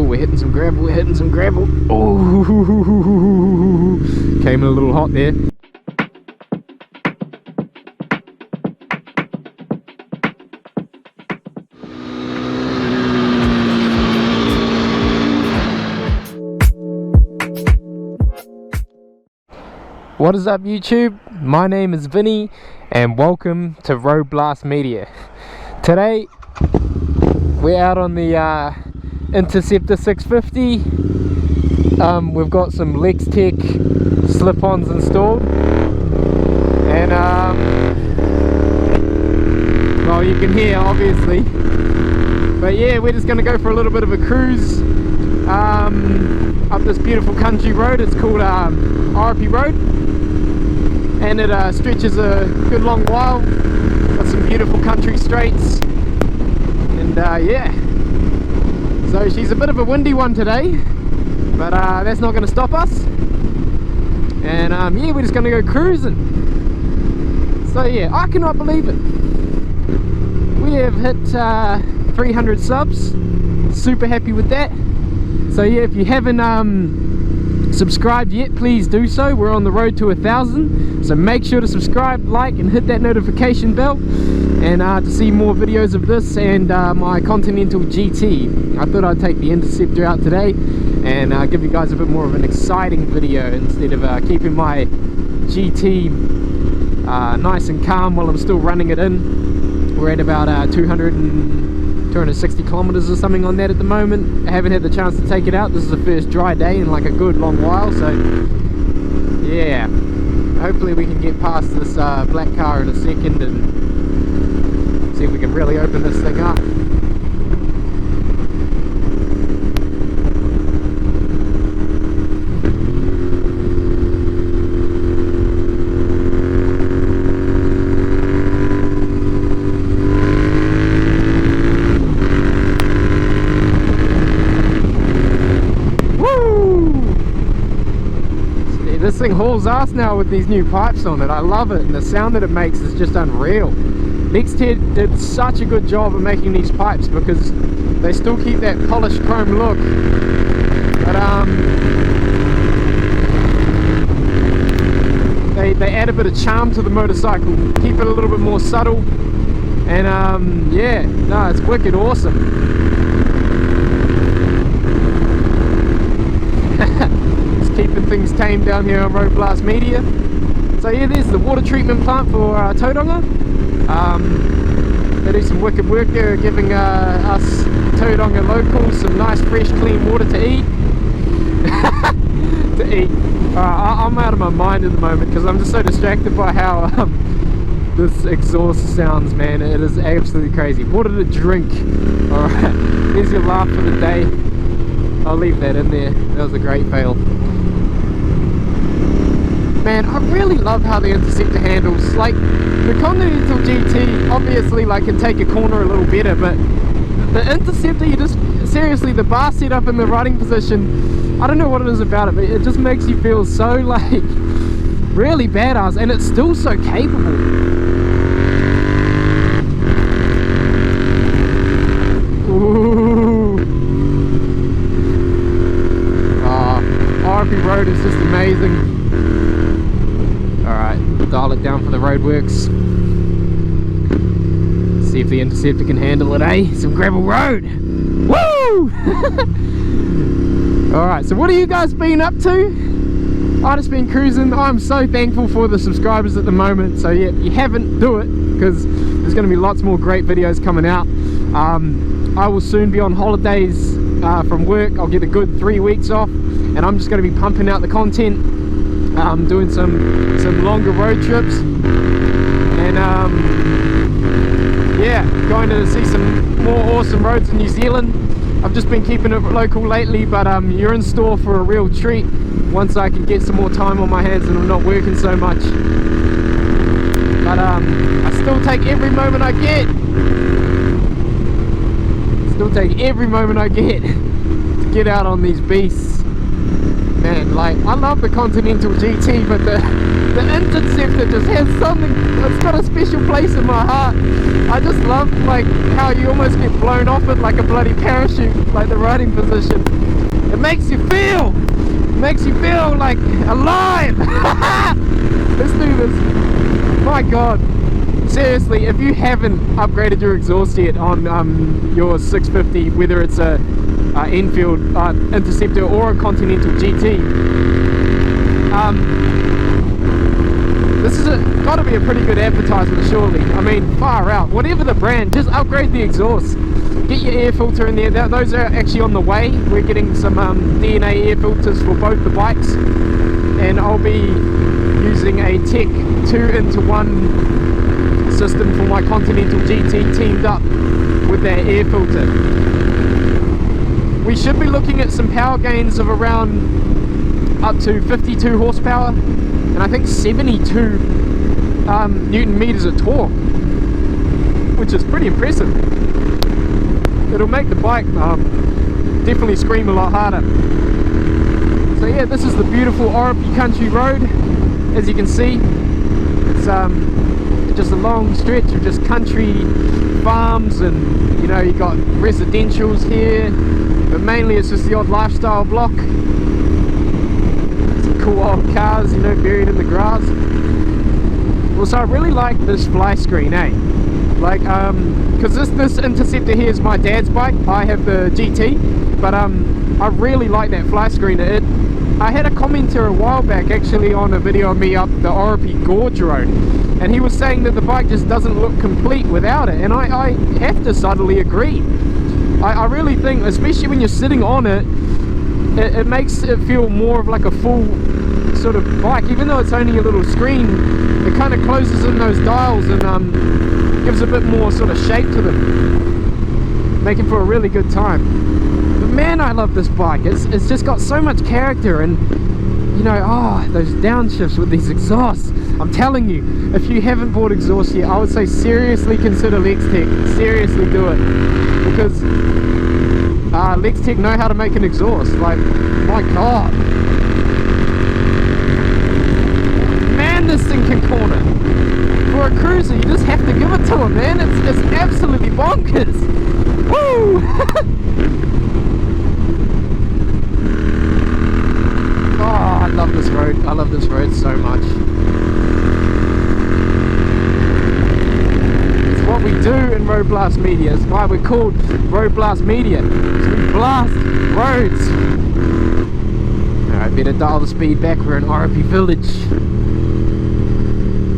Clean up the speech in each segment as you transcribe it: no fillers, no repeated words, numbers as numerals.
we're hitting some gravel, we're hitting some gravel. Oh, came in a little hot there. What is up YouTube? My name is Vinny and welcome to Road Blast Media. Today we're out on the Interceptor 650. We've got some Lextec slip-ons installed and well, you can hear obviously, but yeah, we're just going to go for a little bit of a cruise up this beautiful country road. It's called RP Road, and it stretches a good long while. Got some beautiful country straights, and yeah, so she's a bit of a windy one today, but that's not going to stop us. And yeah, we're just going to go cruising. So yeah, I cannot believe it, we have hit 300 subs. Super happy with that. So yeah, if you haven't subscribed yet, please do so. We're on the road to 1,000, so make sure to subscribe, like, and hit that notification bell, and to see more videos of this and my Continental GT. I thought I'd take the Interceptor out today and give you guys a bit more of an exciting video instead of keeping my GT nice and calm while I'm still running it in. We're at about 260 kilometers or something on that at the moment. I haven't had the chance to take it out. This is the first dry day in like a good long while, so yeah, hopefully we can get past this black car in a second and see if we can really open this thing up. This thing hauls ass now with these new pipes on it. I love it, and the sound that it makes is just unreal. Lextec did such a good job of making these pipes because they still keep that polished chrome look, but they add a bit of charm to the motorcycle, keep it a little bit more subtle, and yeah, no, it's wicked awesome. Keeping things tame down here on Road Blast Media. So yeah, there's the water treatment plant for Tauranga. They do some wicked work there, giving us Tauranga locals some nice fresh clean water to eat. I'm out of my mind at the moment because I'm just so distracted by how this exhaust sounds, man. It is absolutely crazy. Water to drink. Alright, there's your laugh for the day. I'll leave that in there. That was a great fail. Man, I really love how the Interceptor handles. Like, the Continental GT obviously like can take a corner a little better, but the Interceptor, you just, seriously, the bar setup in the riding position, I don't know what it is about it, but it just makes you feel so like really badass, and it's still so capable. Ooh. RP Road is just amazing. Alright, dial it down for the roadworks. See if the Interceptor can handle it, eh? Some gravel road! Woo! Alright, so what have you guys been up to? I've just been cruising. I'm so thankful for the subscribers at the moment. So yeah, if you haven't, do it, because there's going to be lots more great videos coming out. I will soon be on holidays from work. I'll get a good 3 weeks off, and I'm just going to be pumping out the content. Doing some longer road trips, and yeah, going to see some more awesome roads in New Zealand. I've just been keeping it local lately, but you're in store for a real treat once I can get some more time on my hands and I'm not working so much. But I still take every moment I get. Still take every moment I get to get out on these beasts. man. Like, I love the Continental GT, but the Interceptor just has something, it's got a special place in my heart. I just love, like, how you almost get blown off it like a bloody parachute, like the riding position. It makes you feel like alive. Let's do this. My god, seriously, if you haven't upgraded your exhaust yet on your 650, whether it's a Enfield Interceptor or a Continental GT, this is got to be a pretty good advertisement, surely. I mean, far out. Whatever the brand, just upgrade the exhaust. Get your air filter in there. Those are actually on the way. We're getting some DNA air filters for both the bikes, and I'll be using a Tech 2-in-1 system for my Continental GT teamed up with that air filter. We should be looking at some power gains of around up to 52 horsepower and I think 72 Newton meters of torque, which is pretty impressive. It'll make the bike definitely scream a lot harder. So yeah, this is the beautiful Oropi country road. As you can see, it's just a long stretch of just country farms, and you know, you got residentials here, but mainly it's just the odd lifestyle block. Some cool old cars, you know, buried in the grass. Also, I really like this fly screen, eh? Like, because this Interceptor here is my dad's bike. I have the GT, but I really like that fly screen. I had a commenter a while back actually on a video of me up the Oropi Gorge Road, and he was saying that the bike just doesn't look complete without it, and I have to subtly agree. I really think, especially when you're sitting on it, it makes it feel more of like a full sort of bike. Even though it's only a little screen, it kind of closes in those dials and gives a bit more sort of shape to them, making for a really good time. But man, I love this bike. It's just got so much character, and you know, those downshifts with these exhausts. I'm telling you, if you haven't bought exhaust yet, I would say seriously consider Lextec. Seriously do it, because Lextec know how to make an exhaust. Like, my god, man, this thing can corner. For a cruiser, you just have to give it to him, man. It's absolutely bonkers. Woo! Oh, I love this road. I love this road so much. It's what we do in Road Blast Media. It's why we're called Road Blast Media. So we blast roads. Alright, better dial the speed back. We're in Oropi Village. A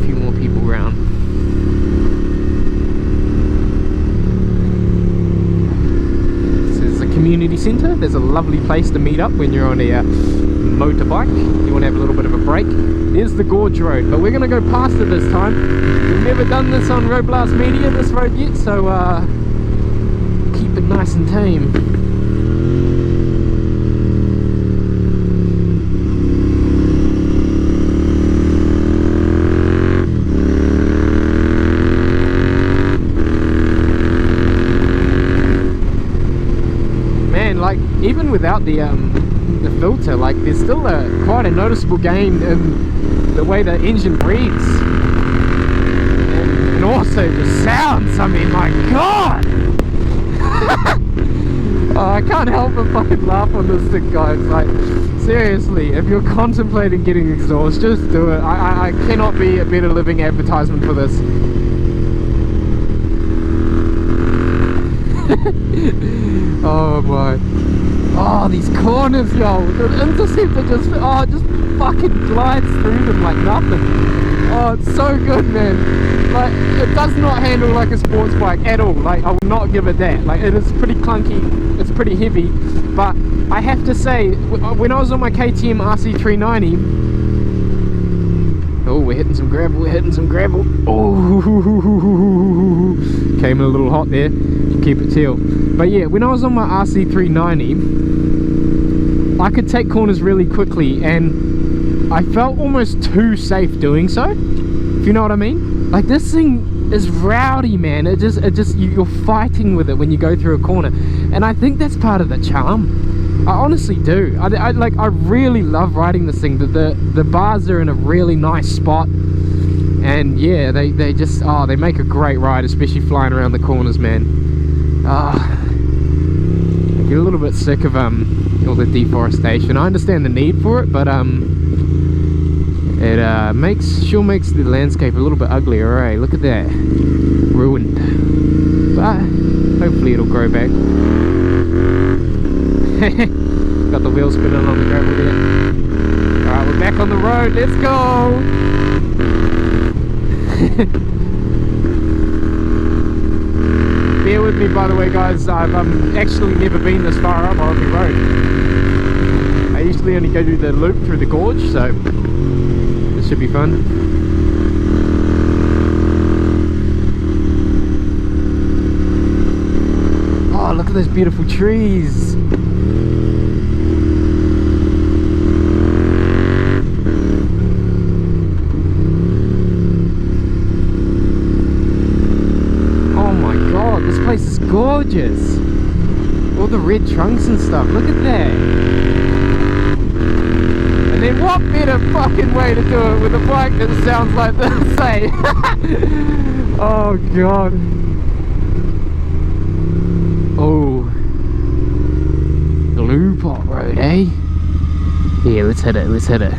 few more people around. This is the community centre. There's a lovely place to meet up when you're on a motorbike. You want to have a little bit of a break. There's the Gorge Road, but we're going to go past it this time. We've never done this on Road Blast Media, this road yet, so keep it nice and tame. Man, like, even without the filter, like, there's still quite a noticeable gain in the way the engine breathes, and also the sounds. I mean, my god. Oh, I can't help but fucking laugh on this thing, guys. Like, seriously, if you're contemplating getting exhaust, just do it. I cannot be a better living advertisement for this. Oh my. Oh, these corners, yo. The Interceptor just fucking glides through them like nothing. Oh, it's so good, man. Like, it does not handle like a sports bike at all. Like, I will not give it that. Like, it is pretty clunky, it's pretty heavy, but I have to say, when I was on my KTM RC390, oh, we're hitting some gravel, oh, came in a little hot there, keep it chill. But yeah, when I was on my RC390, I could take corners really quickly, and I felt almost too safe doing so, if you know what I mean. Like, this thing is rowdy, man. You're fighting with it when you go through a corner, and I think that's part of the charm. I honestly do. I really love riding this thing. The bars are in a really nice spot, and yeah, they just they make a great ride, especially flying around the corners, man. I get a little bit sick of all the deforestation. I understand the need for it, but it makes the landscape a little bit uglier. Right? Look at that, ruined. But hopefully it'll grow back. Got the wheel spinning on the gravel there. Alright, we're back on the road, let's go! Bear with me, by the way, guys. I've actually never been this far up Orpy Road. I usually only go do the loop through the gorge, so this should be fun. Oh, look at those beautiful trees. Oh my god, this place is gorgeous. All the red trunks and stuff, look at that. And then what better fucking way to do it with a bike that sounds like this, eh? Oh god. Oh, Glue Pot Road, eh? Yeah, let's hit it, let's hit it.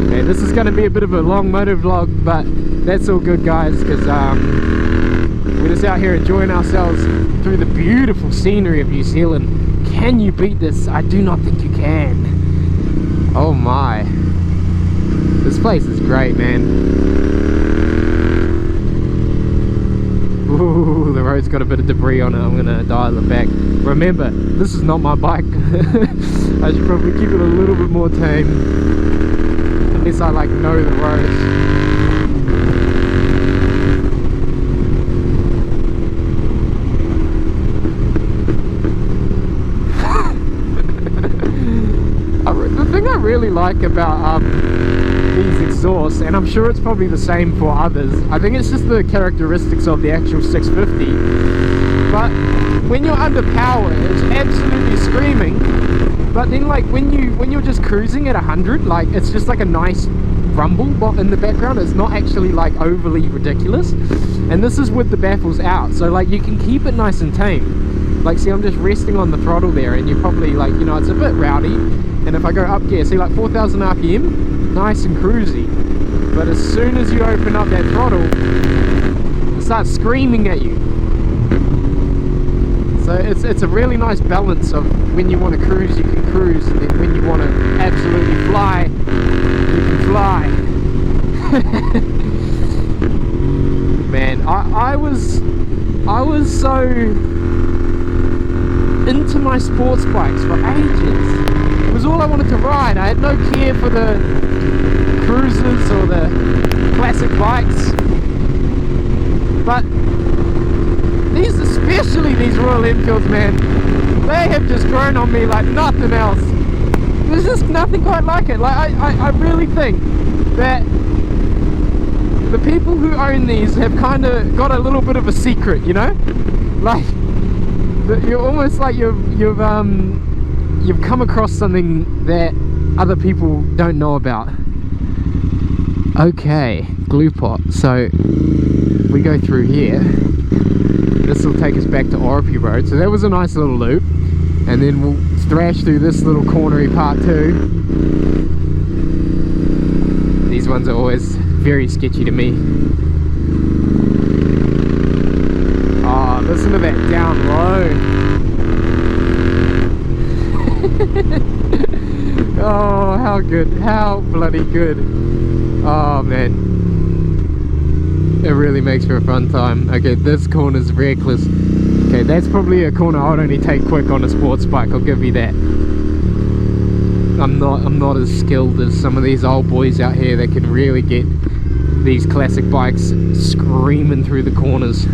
Okay, this is going to be a bit of a long motovlog, but that's all good, guys, because we're just out here enjoying ourselves through the beautiful scenery of New Zealand. Can you beat this? I do not think you can. Oh my. This place is great, man. Ooh, the road's got a bit of debris on it. I'm gonna dial it back. Remember, this is not my bike. I should probably keep it a little bit more tame, unless I like know the roads. The thing I really like about these exhausts, and I'm sure it's probably the same for others, I think it's just the characteristics of the actual 650, but when you're under power it's absolutely screaming, but then like when you're just cruising at 100, like it's just like a nice rumble in the background. It's not actually like overly ridiculous, and this is with the baffles out, so like you can keep it nice and tame. Like, see, I'm just resting on the throttle there, and you're probably like, you know, it's a bit rowdy, and if I go up gear, see, like 4,000 RPM, nice and cruisy. But as soon as you open up that throttle, it starts screaming at you. So it's a really nice balance of when you want to cruise, you can cruise, and then when you want to absolutely fly, you can fly. Man, I was so into my sports bikes for ages. It was all I wanted to ride. I had no care for the cruisers or the classic bikes, but these, especially these Royal Enfields, man, they have just grown on me like nothing else. There's just nothing quite like it. Like I really think that the people who own these have kind of got a little bit of a secret, you know, like you're almost like you've come across something that other people don't know about. Okay, glue pot. So if we go through here, this will take us back to Orpy Road. So that was a nice little loop, and then we'll thrash through this little cornery part too. These ones are always very sketchy to me. Oh, listen to that down low. Oh, how good, how bloody good. Oh man, it really makes for a fun time. Okay, this corner's reckless. Okay, that's probably a corner I would only take quick on a sports bike, I'll give you that. I'm not as skilled as some of these old boys out here that can really get these classic bikes screaming through the corners.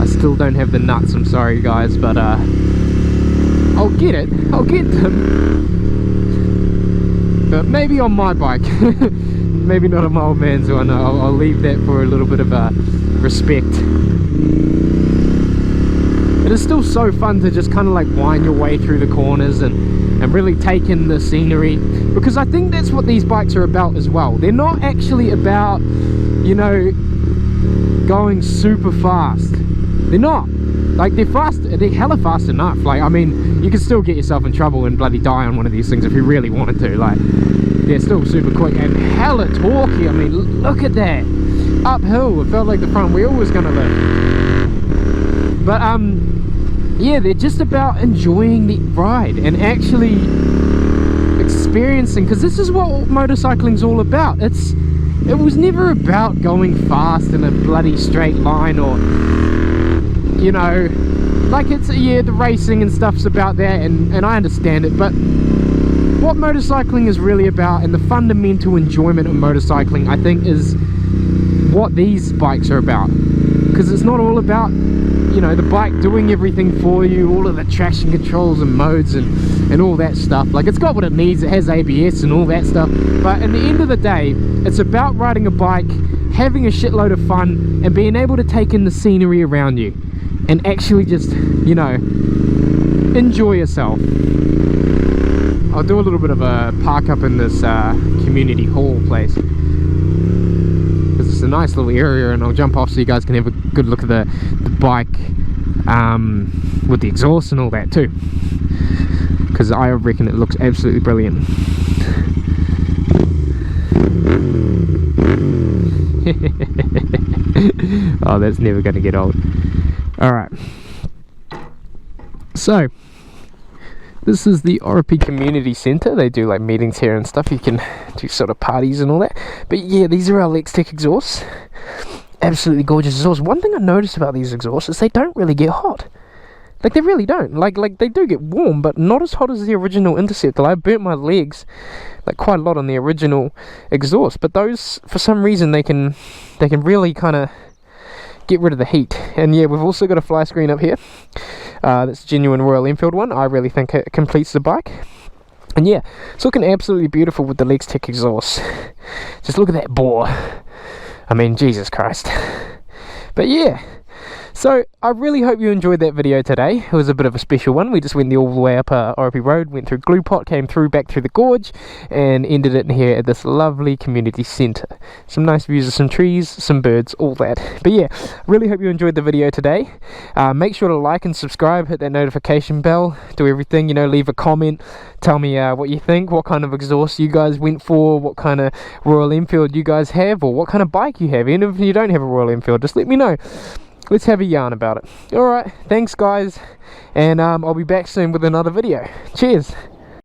I still don't have the nuts, I'm sorry guys, but I'll get it, I'll get them. But maybe on my bike. Maybe not on my old man's one. I'll leave that for a little bit of respect. it's still so fun to just kind of like wind your way through the corners and really take in the scenery, because I think that's what these bikes are about as well. They're not actually about, you know, going super fast. They're not. Like, they're fast, they're hella fast enough. Like, I mean, you can still get yourself in trouble and bloody die on one of these things if you really wanted to. Like, they're still super quick and hella torquey. I mean, look at that. Uphill, it felt like the front wheel was gonna lift. But yeah, they're just about enjoying the ride and actually experiencing, because this is what motorcycling's all about. It was never about going fast in a bloody straight line, or, you know, like, it's, yeah, the racing and stuff's about that, and I understand it, but what motorcycling is really about, and the fundamental enjoyment of motorcycling, I think, is what these bikes are about. Because it's not all about, you know, the bike doing everything for you, all of the traction controls and modes and all that stuff. Like, it's got what it needs, it has ABS and all that stuff, but at the end of the day, it's about riding a bike, having a shitload of fun, and being able to take in the scenery around you and actually just, you know, enjoy yourself. I'll do a little bit of a park up in this community hall place, because it's a nice little area, and I'll jump off so you guys can have a good look at the bike with the exhaust and all that too, because I reckon it looks absolutely brilliant. Oh, that's never going to get old. Alright, so this is the RP Community Centre. They do like meetings here and stuff. You can do sort of parties and all that. But yeah, these are our Lextec exhausts. Absolutely gorgeous exhausts. One thing I noticed about these exhausts is they don't really get hot. Like, they really don't. Like they do get warm, but not as hot as the original Interceptor. I burnt my legs like quite a lot on the original exhaust. But those, for some reason, they can really kind of get rid of the heat. And yeah, we've also got a fly screen up here. That's a genuine Royal Enfield one. I really think it completes the bike. And yeah, it's looking absolutely beautiful with the Lextec exhaust. Just look at that bore. I mean, Jesus Christ. But yeah, so I really hope you enjoyed that video today. It was a bit of a special one. We just went all the way up RP Road, went through Glue Pot, came through back through the gorge, and ended it here at this lovely community centre. Some nice views of some trees, some birds, all that. But yeah, really hope you enjoyed the video today. Make sure to like and subscribe, hit that notification bell, do everything, you know, leave a comment, tell me what you think, what kind of exhaust you guys went for, what kind of Royal Enfield you guys have, or what kind of bike you have. Even if you don't have a Royal Enfield, just let me know. Let's have a yarn about it. Alright, thanks guys, and I'll be back soon with another video. Cheers!